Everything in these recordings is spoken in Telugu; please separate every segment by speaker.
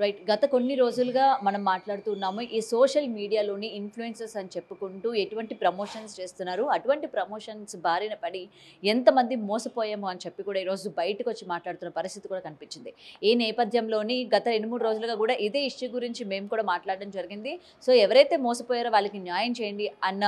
Speaker 1: రైట్. గత కొన్ని రోజులుగా మనం మాట్లాడుతూ ఉన్నాము. ఈ సోషల్ మీడియాలోని ఇన్‌ఫ్లుయెన్సర్స్ అని చెప్పుకుంటూ ఎటువంటి ప్రమోషన్స్ చేస్తున్నారు. అటువంటి ప్రమోషన్స్ బారిన పడి ఎంతమంది మోసపోయాము అని చెప్పి కూడా ఈరోజు బయటకొచ్చి మాట్లాడుతున్న పరిస్థితి కూడా కనిపించింది. ఈ నేపథ్యంలోని గత 2, 3 రోజులుగా కూడా ఇదే ఇష్యూ గురించి మేము కూడా మాట్లాడడం జరిగింది. సో, ఎవరైతే మోసపోయారో వాళ్ళకి న్యాయం చేయండి అన్న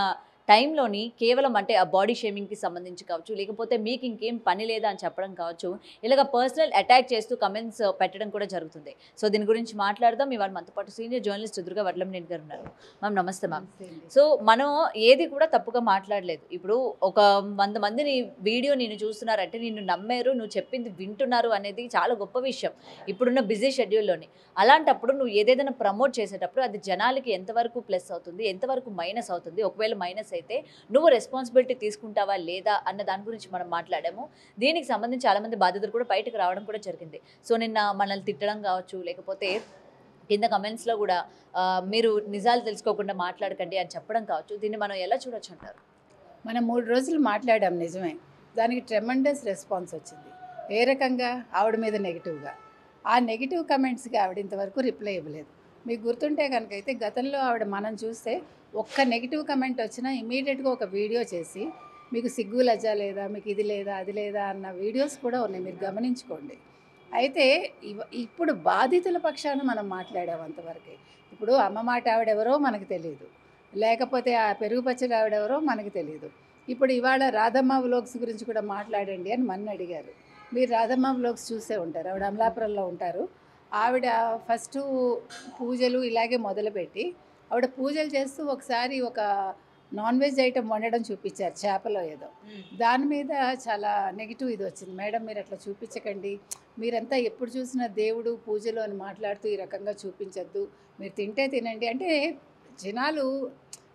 Speaker 1: టైంలోని కేవలం అంటే ఆ బాడీ షేమింగ్‌కి సంబంధించి కావచ్చు, లేకపోతే మీకు ఇంకేం పని లేదా అని చెప్పడం కావచ్చు, ఇలాగ పర్సనల్ అటాక్ చేస్తూ కమెంట్స్ పెట్టడం కూడా జరుగుతుంది. సో, దీని గురించి మాట్లాడదాం. ఇవాళ మనతో పాటు సీనియర్ జర్నలిస్ట్ దుర్గా వడ్లంనేని గారు ఉన్నారు. మ్యామ్ నమస్తే మ్యామ్.
Speaker 2: నమస్తే అండి.
Speaker 1: సో, మనం ఏది కూడా తప్పుగా మాట్లాడలేదు. ఇప్పుడు ఒక 100 మంది నీ వీడియో నిన్ను చూస్తున్నారంటే నిన్ను నమ్మారు, నువ్వు చెప్పింది వింటున్నారు అనేది చాలా గొప్ప విషయం. ఇప్పుడున్న బిజీ షెడ్యూల్‌లోని. అలాంటప్పుడు నువ్వు ఏదేదైనా ప్రమోట్ చేసేటప్పుడు అది జనాలకి ఎంతవరకు ప్లస్ అవుతుంది? ఎంతవరకు మైనస్ అవుతుంది? ఒకవేళ మైనస్ అయితే నువ్వు రెస్పాన్సిబిలిటీ తీసుకుంటావా లేదా అన్న దాని గురించి మనం మాట్లాడాము. దీనికి సంబంధించి చాలామంది బాధితులు కూడా బయటకు రావడం కూడా జరిగింది. సో, నిన్న మనల్ని తిట్టడం కావచ్చు, లేకపోతే కింద కమెంట్స్‌లో గూడా మీరు నిజాలు తెలుసుకోకుండా మాట్లాడకండి అని చెప్పడం కావచ్చు. దీన్ని మనం ఎలా చూడొచ్చంటారు?
Speaker 2: మనం 3 రోజులు మాట్లాడాం నిజమే. దానికి ట్రెమెండస్ రెస్పాన్స్ వచ్చింది. ఏ రకంగా? ఆవిడ మీద నెగెటివ్‌గా. ఆ నెగెటివ్ కమెంట్స్‌కి ఆవిడ ఇంతవరకు రిప్లై ఇవ్వలేదు. మీకు గుర్తుంటే కనుకైతే గతంలో ఆవిడ మనం చూస్తే ఒక్క నెగెటివ్ కమెంట్ వచ్చినా ఇమ్మీడియట్‌గా ఒక వీడియో చేసి మీకు సిగ్గు లజ్జ లేదా, మీకు ఇది లేదా, అది లేదా అన్న వీడియోస్ కూడా ఉన్నాయి. మీరు గమనించుకోండి. అయితే ఇప్పుడు బాధితుల పక్షాన మనం మాట్లాడాం అంతవరకే. ఇప్పుడు అమ్మ మాట ఆవిడెవరో మనకు తెలీదు. లేకపోతే ఆ పెరుగు పచ్చడి ఆవిడెవరో మనకు తెలీదు. ఇప్పుడు ఇవాళ రాధమ్మ వ్లాగ్స్ గురించి కూడా మాట్లాడండి అని అడిగారు. మీరు రాధమ్మ వ్లాగ్స్ చూసే ఉంటారు. ఆవిడ అమలాపురంలో ఉంటారు. ఆవిడ ఫస్టు పూజలు ఇలాగే మొదలుపెట్టి ఆవిడ పూజలు చేస్తూ ఒకసారి ఒక నాన్ వెజ్ ఐటెం వండడం చూపించారు, చేపలో ఏదో. దాని మీద చాలా నెగిటివ్ ఇది వచ్చింది. మేడం మీరు అట్లా చూపించకండి, మీరంతా ఎప్పుడు చూసినా దేవుడు పూజలు అని మాట్లాడుతూ ఈ రకంగా చూపించద్దు, మీరు తింటే తినండి అంటే జనాలు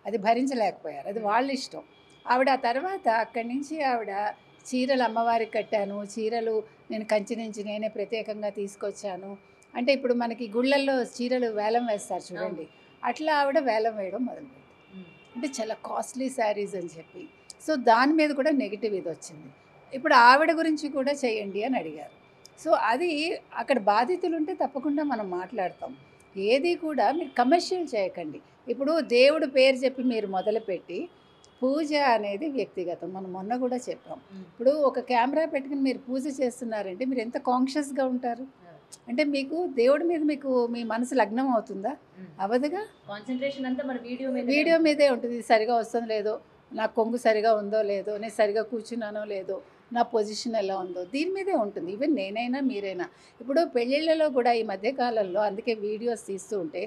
Speaker 2: అది భరించలేకపోయారు. అది వాళ్ళ ఇష్టం. ఆవిడ ఆ తర్వాత అక్కడి నుంచి ఆవిడ చీరలు అమ్మవారికి కట్టాను, చీరలు నేను కంచి నుంచి నేనే ప్రత్యేకంగా తీసుకొచ్చాను అంటే ఇప్పుడు మనకి గుళ్ళల్లో చీరలు వేలం వేస్తారు చూడండి, అట్లా ఆవిడ వేలం వేయడం మొదలుపెట్టింది. అంటే చాలా కాస్ట్లీ శారీస్ అని చెప్పి. సో దాని మీద కూడా నెగిటివ్ ఇది వచ్చింది. ఇప్పుడు ఆవిడ గురించి కూడా చేయండి అని అడిగారు. సో అది అక్కడ బాధితులు ఉంటే తప్పకుండా మనం మాట్లాడతాం. ఏది కూడా మీరు కమర్షియల్ చేయకండి. ఇప్పుడు దేవుడు పేరు చెప్పి మీరు మొదలుపెట్టి పూజ అనేది వ్యక్తిగతం. మనం మొన్న కూడా చెప్పాం. ఇప్పుడు ఒక కెమెరా పెట్టుకుని మీరు పూజ చేస్తున్నారంటే మీరు ఎంత కాన్షియస్గా ఉంటారు. అంటే మీకు దేవుడి మీద మీకు మీ మనసు లగ్నం అవుతుందా? అవ్వదుగా.
Speaker 1: కాన్సంట్రేషన్ అంతా మన
Speaker 2: వీడియో మీదే ఉంటుంది. ఇది సరిగా వస్తుందో లేదో, నా కొంగు సరిగా ఉందో లేదో, నేను సరిగా కూర్చున్నానో లేదో, నా పొజిషన్ ఎలా ఉందో దీని మీదే ఉంటుంది. ఈవెన్ నేనైనా మీరైనా. ఇప్పుడు పెళ్ళిళ్ళలో కూడా ఈ మధ్యకాలంలో అందుకే వీడియోస్ తీస్తూ ఉంటే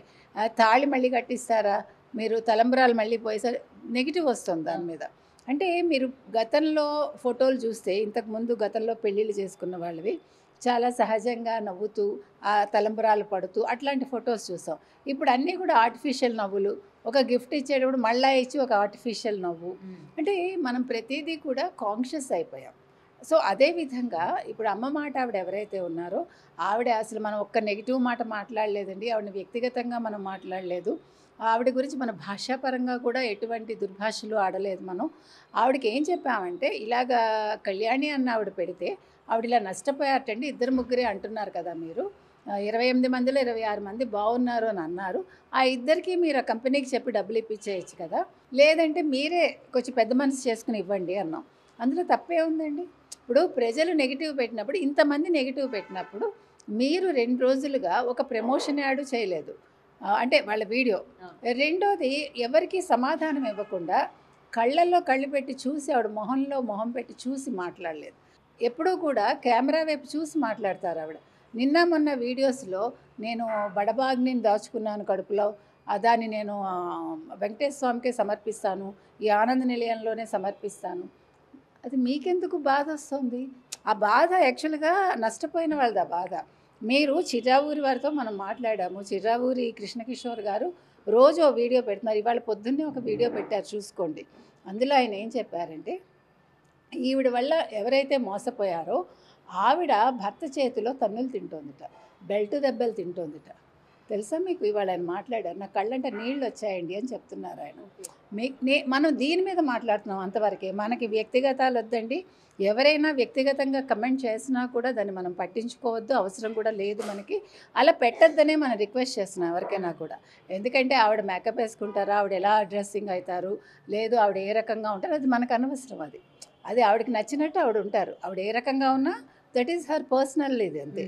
Speaker 2: తాళి మళ్ళీ కట్టిస్తారా, మీరు తలంబ్రాలు మళ్ళీ పోయేసరి నెగిటివ్ వస్తుంది దాని మీద. అంటే మీరు గతంలో ఫోటోలు చూస్తే ఇంతకుముందు గతంలో పెళ్ళిళ్ళు చేసుకున్న వాళ్ళవి చాలా సహజంగా నవ్వుతూ ఆ తలంబ్రాలు పడుతూ అట్లాంటి ఫొటోస్ చూసాం. ఇప్పుడు అన్నీ కూడా ఆర్టిఫిషియల్ నవ్వులు. ఒక గిఫ్ట్ ఇచ్చేటప్పుడు మళ్ళీ ఇచ్చి ఒక ఆర్టిఫిషియల్ నవ్వు. అంటే మనం ప్రతిదీ కూడా కాన్షియస్ అయిపోయాం. సో అదేవిధంగా ఇప్పుడు అమ్మ మాట ఆవిడ ఎవరైతే ఉన్నారో ఆవిడ అసలు మనం ఒక్క నెగిటివ్ మాట మాట్లాడలేదండి. ఆవిడని వ్యక్తిగతంగా మనం మాట్లాడలేదు. ఆవిడ గురించి మన భాషాపరంగా కూడా ఎటువంటి దుర్భాషలు ఆడలేదు మనం. ఆవిడకి ఏం చెప్పామంటే ఇలాగా కళ్యాణి అన్న ఆవిడ పెడితే ఆవిడ ఇలా నష్టపోయారటండి, ఇద్దరు ముగ్గురే అంటున్నారు కదా మీరు, 28 మందిలో 26 మంది బాగున్నారు అని అన్నారు. ఆ ఇద్దరికి మీరు ఆ కంపెనీకి చెప్పి డబ్బులు ఇప్పించేయచ్చు కదా, లేదంటే మీరే కొంచెం పెద్ద మనసు చేసుకుని ఇవ్వండి అన్నాం. అందులో తప్పే ఉందండి. ఇప్పుడు ప్రజలు నెగిటివ్ పెట్టినప్పుడు, ఇంతమంది నెగిటివ్ పెట్టినప్పుడు మీరు 2 రోజులుగా ఒక ప్రమోషన్ యాడ్ చేయలేదు, అంటే వాళ్ళ వీడియో. రెండోది ఎవరికి సమాధానం ఇవ్వకుండా కళ్ళల్లో కళ్ళు పెట్టి చూసి ఆవిడ మొహంలో మొహం పెట్టి చూసి మాట్లాడలేదు. ఎప్పుడూ కూడా కెమెరా వైపు చూసి మాట్లాడతారు ఆవిడ. నిన్న మొన్న వీడియోస్లో నేను బడబాగ్నిని దాచుకున్నాను కడుపులో, దాన్ని నేను వెంకటేశ్వర స్వామికే సమర్పిస్తాను, ఈ ఆనంద నిలయంలోనే సమర్పిస్తాను. అది మీకెందుకు బాధ వస్తుంది? ఆ బాధ యాక్చువల్గా నష్టపోయిన వాళ్ళది ఆ బాధ. మీరు చిర్రావూరి వారితో మనం మాట్లాడాము. చిర్రావూరి కృష్ణకిషోర్ గారు రోజు ఓ వీడియో పెడుతున్నారు. ఇవాళ పొద్దున్నే ఒక వీడియో పెట్టారు చూసుకోండి. అందులో ఆయన ఏం చెప్పారంటే ఈవిడ వల్ల ఎవరైతే మోసపోయారో ఆవిడ భర్త చేతిలో తన్నులు తింటోందిట, బెల్ట్ దెబ్బలు తింటోందిట. తెలుసా మీకు ఇవాళ ఆయన మాట్లాడారు, నా కళ్ళంటే నీళ్ళు వచ్చాయండి అని చెప్తున్నారు ఆయన. మనం దీని మీద మాట్లాడుతున్నాం అంతవరకే, మనకి వ్యక్తిగతాలు వద్దండి. ఎవరైనా వ్యక్తిగతంగా కమెంట్ చేసినా కూడా దాన్ని మనం పట్టించుకోవద్దు, అవసరం కూడా లేదు మనకి. అలా పెట్టద్దనే మనం రిక్వెస్ట్ చేస్తున్నాం ఎవరికైనా కూడా. ఎందుకంటే ఆవిడ మేకప్ వేసుకుంటారా, ఆవిడ ఎలా డ్రెస్సింగ్ అవుతారు, లేదు ఆవిడ ఏ రకంగా ఉంటారు, అది మనకు అనవసరం. అది ఆవిడకి నచ్చినట్టు ఆవిడ ఉంటారు. ఆవిడ ఏ రకంగా ఉన్నా దట్ ఈస్ హర్ పర్సనల్ ఇది అంతే.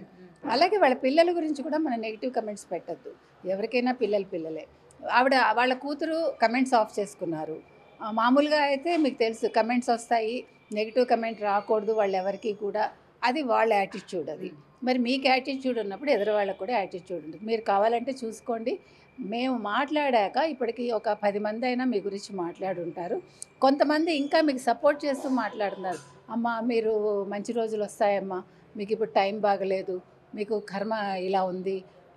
Speaker 2: అలాగే వాళ్ళ పిల్లల గురించి కూడా మనం నెగిటివ్ కమెంట్స్ పెట్టద్దు. ఎవరికైనా పిల్లలే. ఆవిడ వాళ్ళ కూతురు కమెంట్స్ ఆఫ్ చేసుకున్నారు. మామూలుగా అయితే మీకు తెలుసు కమెంట్స్ వస్తాయి, నెగిటివ్ కమెంట్ రాకూడదు వాళ్ళు ఎవరికి కూడా, అది వాళ్ళ యాటిట్యూడ్. అది మరి మీకు యాటిట్యూడ్ ఉన్నప్పుడు ఎదురు వాళ్ళకు కూడా యాటిట్యూడ్ ఉంటుంది. మీరు కావాలంటే చూసుకోండి, మేము మాట్లాడాక ఇప్పటికి ఒక 10 మంది అయినా మీ గురించి మాట్లాడుంటారు. కొంతమంది ఇంకా మీకు సపోర్ట్ చేస్తూ మాట్లాడుతున్నారు. అమ్మ మీరు మంచి రోజులు వస్తాయమ్మా, మీకు ఇప్పుడు టైం బాగలేదు, మీకు కర్మ ఇలా ఉంది,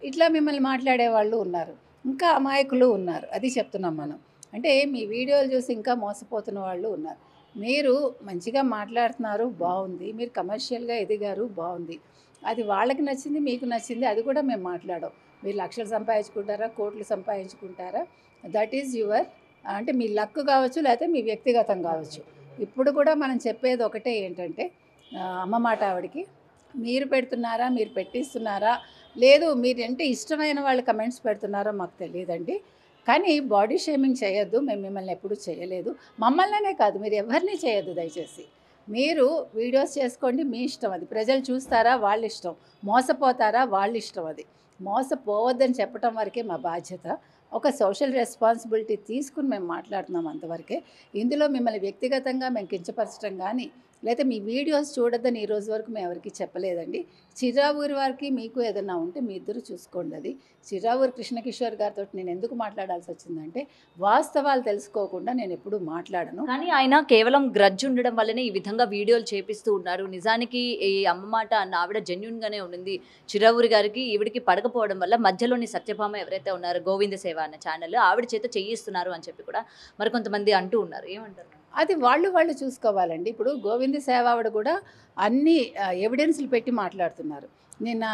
Speaker 2: ఇట్లా మిమ్మల్ని మాట్లాడే వాళ్ళు ఉన్నారు. ఇంకా అమాయకులు ఉన్నారు. అది చెప్తున్నాం మనం. అంటే మీ వీడియోలు చూసి ఇంకా మోసపోతున్న వాళ్ళు ఉన్నారు. మీరు మంచిగా మాట్లాడుతున్నారు, బాగుంది. మీరు కమర్షియల్గా ఎదిగారు, బాగుంది. అది వాళ్ళకి నచ్చింది, మీకు నచ్చింది, అది కూడా మేము మాట్లాడాం. మీరు లక్షలు సంపాదించుకుంటారా, కోట్లు సంపాదించుకుంటారా, దట్ ఈజ్ యువర్, అంటే మీ లక్ కావచ్చు, లేకపోతే మీ వ్యక్తిగతం కావచ్చు. ఇప్పుడు కూడా మనం చెప్పేది ఒకటే ఏంటంటే, అమ్మ మాట ఆవిడకి మీరు పెడుతున్నారా, మీరు పెట్టిస్తున్నారా, లేదు మీరంటే ఇష్టమైన వాళ్ళు కమెంట్స్ పెడుతున్నారో మాకు తెలియదండి. కానీ బాడీ షేమింగ్ చేయొద్దు, మేము మిమ్మల్ని ఎప్పుడూ చేయలేదు. మమ్మల్నే కాదు, మీరు ఎవరిని చేయొద్దు దయచేసి. మీరు వీడియోస్ చేసుకోండి, మీ ఇష్టం. అది ప్రజలు చూస్తారా వాళ్ళ ఇష్టం, మోసపోతారా వాళ్ళ ఇష్టం. అది మోసపోవద్దని చెప్పడం వరకే మా బాధ్యత. ఒక సోషల్ రెస్పాన్సిబిలిటీ తీసుకుని మేము మాట్లాడుతున్నాం అంతవరకే. ఇందులో మిమ్మల్ని వ్యక్తిగతంగా మేము కించపరచడం కానీ, లేకపోతే మీ వీడియోస్ చూడొద్దని ఈ రోజు వరకు మేము ఎవరికి చెప్పలేదండి. చిరావూరి వారికి మీకు ఏదైనా ఉంటే మీ ఇద్దరు చూసుకోండి. అది చిరావూరి కృష్ణకిషోర్ గారితో నేను ఎందుకు మాట్లాడాల్సి వచ్చిందంటే, వాస్తవాలు తెలుసుకోకుండా నేను ఎప్పుడూ మాట్లాడను.
Speaker 1: కానీ ఆయన కేవలం గ్రడ్జ్ ఉండడం వల్లనే ఈ విధంగా వీడియోలు చేపిస్తూ ఉన్నారు. నిజానికి ఈ అమ్మ మాట అన్న ఆవిడ జెన్యున్గానే ఉండింది. చిరావూరి గారికి ఈవిడికి పడకపోవడం వల్ల మధ్యలోని సత్యభామ ఎవరైతే ఉన్నారో గోవింద సేవ అన్న ఛానల్ ఆవిడ చేత చేయిస్తున్నారు అని చెప్పి కూడా మరి కొంతమంది అంటూ ఉన్నారు. ఏమంటారు?
Speaker 2: అది వాళ్ళు చూసుకోవాలండి. ఇప్పుడు గోవింద సేవ ఆవిడ కూడా అన్ని ఎవిడెన్స్లు పెట్టి మాట్లాడుతున్నారు. నిన్న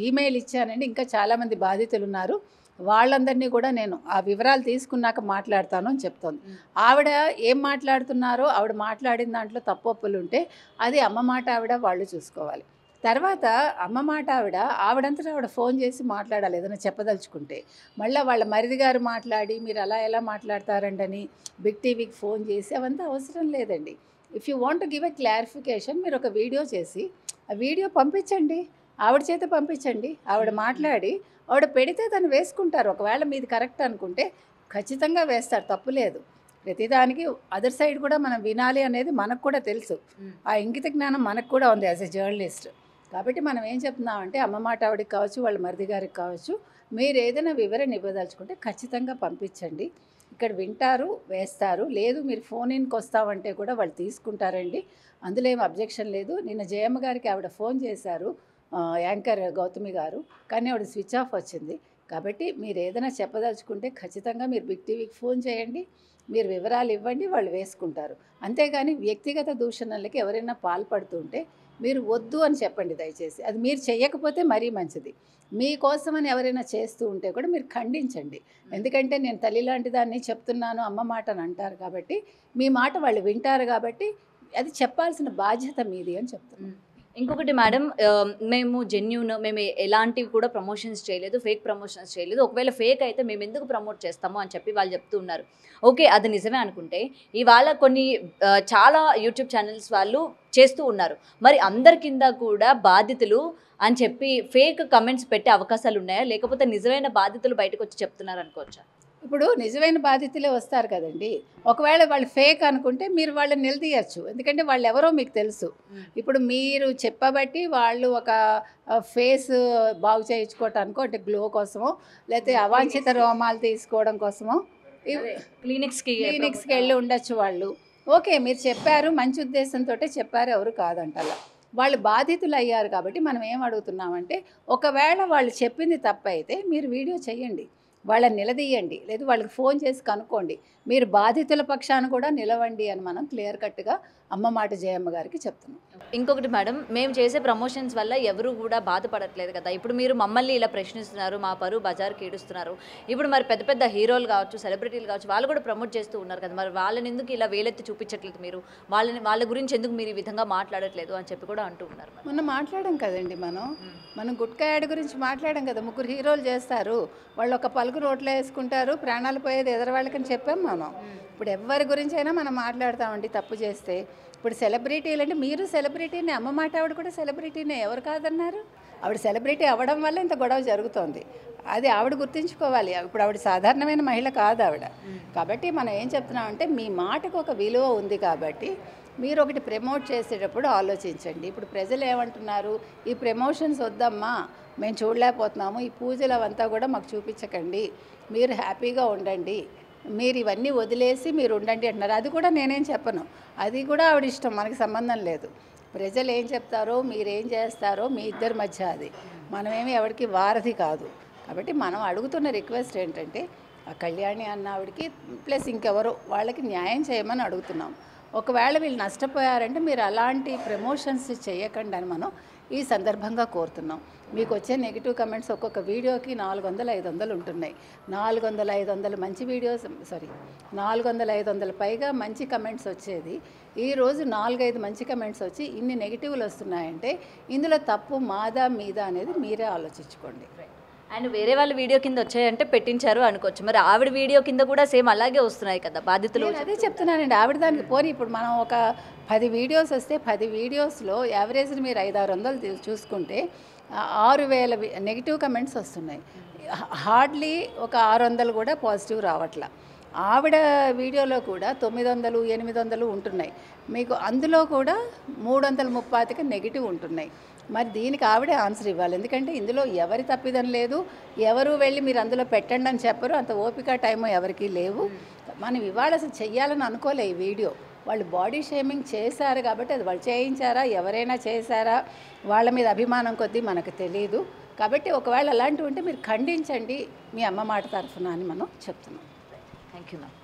Speaker 2: ఈమెయిల్ ఇచ్చానండి, ఇంకా చాలామంది బాధితులు ఉన్నారు, వాళ్ళందరినీ కూడా నేను ఆ వివరాలు తీసుకున్నాక మాట్లాడతాను అని చెప్తోంది. ఆవిడ ఏం మాట్లాడుతున్నారో, ఆవిడ మాట్లాడిన దాంట్లో తప్పొప్పులు ఉంటే అది అమ్మ మాట ఆవిడ వాళ్ళు చూసుకోవాలి. తర్వాత అమ్మ మాట ఆవిడంతటా ఆవిడ ఫోన్ చేసి మాట్లాడాలి ఏదైనా చెప్పదలుచుకుంటే. మళ్ళీ వాళ్ళ మరిది గారు మాట్లాడి మీరు అలా ఎలా మాట్లాడతారండని బిగ్ టీవీకి ఫోన్ చేసి అవంతా అవసరం లేదండి. If you want to give a clarification, మీరు ఒక వీడియో చేసి ఆ వీడియో పంపించండి, ఆవిడ చేత పంపించండి. ఆవిడ మాట్లాడి ఆవిడ పెడితే దాన్ని వేసుకుంటారు. ఒకవేళ మీది కరెక్ట్ అనుకుంటే ఖచ్చితంగా వేస్తారు, తప్పు లేదు. ప్రతిదానికి అదర్ సైడ్ కూడా మనం వినాలి అనేది మనకు కూడా తెలుసు. ఆ ఇంగిత జ్ఞానం మనకు కూడా ఉంది యాజ్ ఎ జర్నలిస్ట్. కాబట్టి మనం ఏం చెప్తున్నామంటే, అమ్మ మాట ఆవిడకి కావచ్చు, వాళ్ళ మరిది గారికి కావచ్చు, మీరు ఏదైనా వివరణ ఇవ్వదలుచుకుంటే ఖచ్చితంగా పంపించండి. ఇక్కడ వింటారు, వేస్తారు. లేదు మీరు ఫోన్ ఇన్కి వస్తామంటే కూడా వాళ్ళు తీసుకుంటారండి, అందులో ఏం అబ్జెక్షన్ లేదు. నిన్న జయమ్మ గారికి ఆవిడ ఫోన్ చేశారు, యాంకర్ గౌతమి గారు, కానీ ఆవిడ స్విచ్ ఆఫ్ వచ్చింది. కాబట్టి మీరు ఏదైనా చెప్పదలుచుకుంటే ఖచ్చితంగా మీరు బిగ్ టీవీకి ఫోన్ చేయండి, మీరు వివరాలు ఇవ్వండి, వాళ్ళు వేసుకుంటారు. అంతేగాని వ్యక్తిగత దూషణలకి ఎవరైనా పాల్పడుతుంటే మీరు వద్దు అని చెప్పండి దయచేసి. అది మీరు చేయకపోతే మరీ మంచిది. మీకోసమని ఎవరైనా చేస్తూ ఉంటే కూడా మీరు ఖండించండి. ఎందుకంటే నేను తల్లి లాంటి దాన్ని చెప్తున్నాను, అమ్మ మాట అని అంటారు కాబట్టి, మీ మాట వాళ్ళు వింటారు కాబట్టి అది చెప్పాల్సిన బాధ్యత మీది అని చెప్తున్నాను.
Speaker 1: ఇంకొకటి మేడం, మేము జెన్యూన్, మేము ఎలాంటివి కూడా ప్రమోషన్స్ చేయలేదు, ఫేక్ ప్రమోషన్స్ చేయలేదు. ఒకవేళ ఫేక్ అయితే మేము ఎందుకు ప్రమోట్ చేస్తాము అని చెప్పి వాళ్ళు చెప్తూ ఉన్నారు. ఓకే, అది నిజమే అనుకుంటే ఇవాళ కొన్ని చాలా యూట్యూబ్ ఛానల్స్ వాళ్ళు చేస్తూ ఉన్నారు. మరి అందరి కింద కూడా బాధితులు అని చెప్పి ఫేక్ కమెంట్స్ పెట్టే అవకాశాలు ఉన్నాయా, లేకపోతే నిజమైన బాధితులు బయటకు వచ్చి చెప్తున్నారు అనుకోవచ్చా?
Speaker 2: ఇప్పుడు నిజమైన బాధితులే వస్తారు కదండి. ఒకవేళ వాళ్ళు ఫేక్ అనుకుంటే మీరు వాళ్ళని నిలదీయచ్చు, ఎందుకంటే వాళ్ళు ఎవరో మీకు తెలుసు. ఇప్పుడు మీరు చెప్పబట్టి వాళ్ళు ఒక ఫేస్ బాగు చేయించుకోవటానికో, అంటే గ్లో కోసమో, లేకపోతే అవాంఛిత రోమాలు తీసుకోవడం కోసమో క్లినిక్స్కి వెళ్ళి ఉండొచ్చు వాళ్ళు. ఓకే, మీరు చెప్పారు, మంచి ఉద్దేశంతో చెప్పారు, ఎవరు కాదంటలా. వాళ్ళు బాధితులు అయ్యారు కాబట్టి మనం ఏం అడుగుతున్నామంటే, ఒకవేళ వాళ్ళు చెప్పింది తప్పైతే మీరు వీడియో చేయండి, వాళ్ళని నిలదీయండి, లేదు వాళ్ళకి ఫోన్ చేసి కనుక్కోండి, మీరు బాధితుల పక్షాన కూడా నిలవండి అని మనం క్లియర్ కట్గా అమ్మ మాట జయమ్మ గారికి చెప్తున్నాం.
Speaker 1: ఇంకొకటి మేడం, మేము చేసే ప్రమోషన్స్ వల్ల ఎవరు కూడా బాధపడట్లేదు కదా. ఇప్పుడు మీరు మమ్మల్ని ఇలా ప్రశ్నిస్తున్నారు, మా పరువు బజార్కి ఈడుస్తున్నారు. ఇప్పుడు మరి పెద్ద పెద్ద హీరోలు కావచ్చు, సెలబ్రిటీలు కావచ్చు, వాళ్ళు కూడా ప్రమోట్ చేస్తూ ఉన్నారు కదా. మరి వాళ్ళని ఎందుకు ఇలా వేలెత్తి చూపించట్లేదు మీరు? వాళ్ళ గురించి ఎందుకు మీరు ఈ విధంగా మాట్లాడట్లేదు అని చెప్పి కూడా అంటూ ఉన్నారు.
Speaker 2: మొన్న మాట్లాడాం కదండి, మనం గుట్కా యాడ్ గురించి మాట్లాడాం కదా. 3 హీరోలు చేస్తారు, వాళ్ళు ఒక పలుకు రోట్లో వేసుకుంటారు, ప్రాణాలు పోయేది ఎదరవాళ్ళకని చెప్పాం మనం. ఇప్పుడు ఎవరి గురించి అయినా మనం మాట్లాడతామండి తప్పు చేస్తే. ఇప్పుడు సెలబ్రిటీలు అంటే మీరు సెలబ్రిటీనే, అమ్మ మాట ఆవిడ కూడా సెలబ్రిటీనే, ఎవరు కాదన్నారు? ఆవిడ సెలబ్రిటీ అవ్వడం వల్ల ఇంత గొడవ జరుగుతోంది. అది ఆవిడ గుర్తుంచుకోవాలి. ఇప్పుడు ఆవిడ సాధారణమైన మహిళ కాదు ఆవిడ. కాబట్టి మనం ఏం చెప్తున్నామంటే మీ మాటకు ఒక విలువ ఉంది కాబట్టి మీరు ఒకటి ప్రమోట్ చేసేటప్పుడు ఆలోచించండి. ఇప్పుడు ప్రజలు ఏమంటున్నారు, ఈ ప్రమోషన్స్ వద్దమ్మా, మేము చూడలేకపోతున్నాము, ఈ పూజలు అవంతా కూడా మాకు చూపించకండి, మీరు హ్యాపీగా ఉండండి, మీరు ఇవన్నీ వదిలేసి మీరు ఉండండి అంటున్నారు. అది కూడా నేనేం చెప్పను, అది కూడా ఆవిడ ఇష్టం, మనకి సంబంధం లేదు. ప్రజలు ఏం చెప్తారో మీరేం చేస్తారో మీ ఇద్దరి మధ్య అది. మనమేమి ఎవరికి వారధి కాదు. కాబట్టి మనం అడుగుతున్న రిక్వెస్ట్ ఏంటంటే ఆ కళ్యాణి అన్న ఆవిడకి ప్లస్ ఇంకెవరో వాళ్ళకి న్యాయం చేయమని అడుగుతున్నాం. ఒకవేళ వీళ్ళు నష్టపోయారంటే మీరు అలాంటి ప్రమోషన్స్ చేయకండి అని మనం ఈ సందర్భంగా కోరుతున్నాం. మీకు వచ్చే నెగిటివ్ కమెంట్స్ ఒక్కొక్క వీడియోకి 400-500 ఉంటున్నాయి. 400-500 మంచి వీడియోస్, 400-500 పైగా మంచి కమెంట్స్ వచ్చేది. ఈరోజు 4-5 మంచి కమెంట్స్ వచ్చి ఇన్ని నెగిటివ్లు వస్తున్నాయంటే ఇందులో తప్పు మాదా మీదా అనేది మీరే ఆలోచించుకోండి.
Speaker 1: అండ్ వేరే వాళ్ళ వీడియో కింద వచ్చాయంటే పెట్టించారు అనుకోవచ్చు, మరి ఆవిడ వీడియో కింద కూడా సేమ్ అలాగే వస్తున్నాయి కదా బాధితులు.
Speaker 2: అదే చెప్తున్నానండి, ఆవిడ దానికి పోనీ ఇప్పుడు మనం ఒక 10 వీడియోస్ వస్తే 10 వీడియోస్లో యావరేజ్ని మీరు 500-600 చూసుకుంటే 6000 నెగిటివ్ కమెంట్స్ వస్తున్నాయి. హార్డ్లీ ఒక 600 కూడా పాజిటివ్ రావట్లా. ఆవిడ వీడియోలో కూడా 900-800 ఉంటున్నాయి. మీకు అందులో కూడా 335 నెగిటివ్ ఉంటున్నాయి. మరి దీనికి ఆవిడే ఆన్సర్ ఇవ్వాలి. ఎందుకంటే ఇందులో ఎవరి తప్పిదం లేదు, ఎవరు వెళ్ళి మీరు అందులో పెట్టండి అని చెప్పరు, అంత ఓపిక టైము ఎవరికి లేవు. మనం ఇవాళ అసలు చెయ్యాలని అనుకోలే ఈ వీడియో. వాళ్ళు బాడీ షేమింగ్ చేశారు కాబట్టి అది వాళ్ళు చేయించారా, ఎవరైనా చేశారా, వాళ్ళ మీద అభిమానం కొద్దీ మనకు తెలియదు. కాబట్టి ఒకవేళ అలాంటివి ఉంటే మీరు ఖండించండి మీ అమ్మ మాట తరఫున అని మనం చెప్తున్నాం.
Speaker 1: Thank you ma'am.